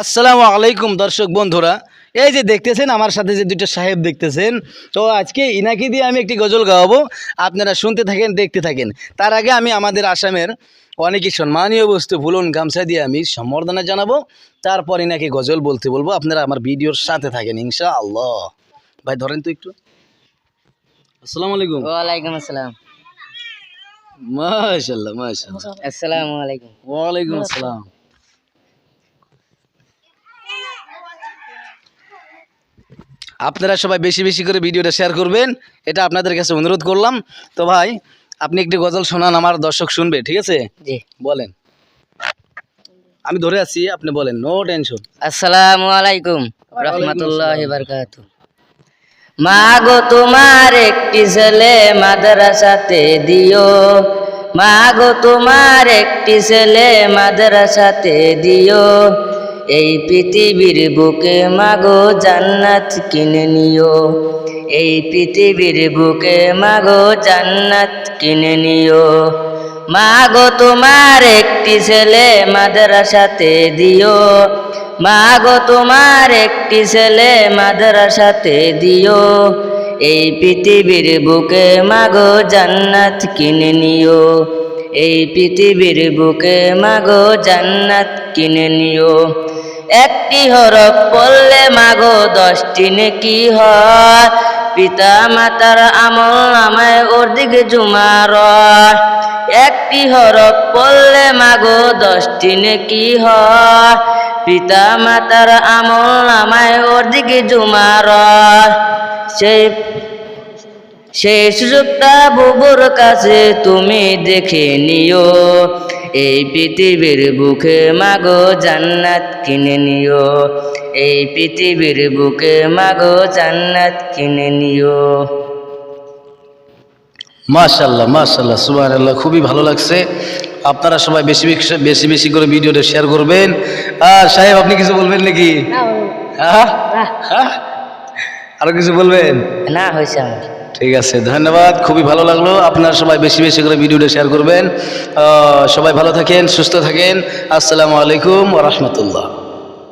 আসসালামু আলাইকুম দর্শক বন্ধুরা, এই যে দেখতেছেন আমার সাথে যে দুইটা সাহেব দেখতেছেন, তো আজকে ইনাকি দিয়ে আমি একটি গজল গাওয়াবো। আপনারা শুনতে থাকেন, দেখতে থাকেন। তার আগে আমি আমাদের আসামের অনেকই সম্মানীয় বস্তু ফুলন গামছা দিয়ে আমি সম্বর্ধনা জানাবো, তারপর ইনাকি গজল বলতে বলবো। আপনারা আমার ভিডিওর সাথে থাকেন ইনশাআল্লাহ। ভাই ধরেন তো একটু। আসসালামু আলাইকুম। ওয়ালাইকুম আসসালাম। মাশাআল্লাহ মাশাআল্লাহ। আসসালামু আলাইকুম। ওয়ালাইকুম আসসালাম। আপনারা সবাই বেশি বেশি করে ভিডিওটা শেয়ার করবেন, এটা আপনাদের কাছে অনুরোধ করলাম। তো ভাই আপনি একটি গজল শোনান, আমার দর্শক শুনবে, ঠিক আছে? জি, বলেন। আমি ধরে আছি, আপনি বলেন, নো টেনশন। আসসালামু আলাইকুম রাহমাতুল্লাহি বারাকাতু। মা গো তোমার একটি ছেলে মাদ্রাসাতে দিও, মা গো তোমার একটি ছেলে মাদ্রাসাতে দিও, এই পৃথিবীর বুকে মাগো জান্নাত কিনে নিও, এই পৃথিবীর বুকে মাগো জান্নাত কিনে নিও। মা গো তোমার একটি ছেলে মাদ্রাসাতে দিও, মা গো তোমার একটি ছেলে মাদ্রাসাতে দিও, এই পৃথিবীর বুকে মাগো জান্নাত কিনে নিও, এই পৃথিবীর বুকে মাগো জান্নাত কিনে নিও। একটি হরফ পড়লে মাগো 10টি নেকি হয়, পিতা মাতার আমল নামায় ওর দিকে জুমার। একটি হরফ পড়লে মাগো 10টি নেকি হয়, পিতা মাতার আমল নামায় ওর দিকে জুমার। সেই সুযোগটা বুবুর কাছে তুমি দেখে নিও, এই পৃথিবীর বুকে মাগো জান্নাত কিনে নিও, এই পৃথিবীর বুকে মাগো জান্নাত কিনে নিও। মাশাআল্লাহ মাশাআল্লাহ, সুবহানাল্লাহ, খুবই ভালো লাগছে। আপনারা সবাই বেশি বেশি বেশি করে ভিডিওটা শেয়ার করবেন। আর সাহেব আপনি কিছু বলবেন নাকি? হ্যাঁ হ্যাঁ, আরো কিছু বলবেন? না হয়েছে আমার। ঠিক আছে, ধন্যবাদ, খুবই ভালো লাগলো। আপনারা সবাই বেশি বেশি করে ভিডিওটা শেয়ার করবেন। সবাই ভালো থাকেন, সুস্থ থাকেন। আসসালামু আলাইকুম ওয়া রাহমাতুল্লাহ।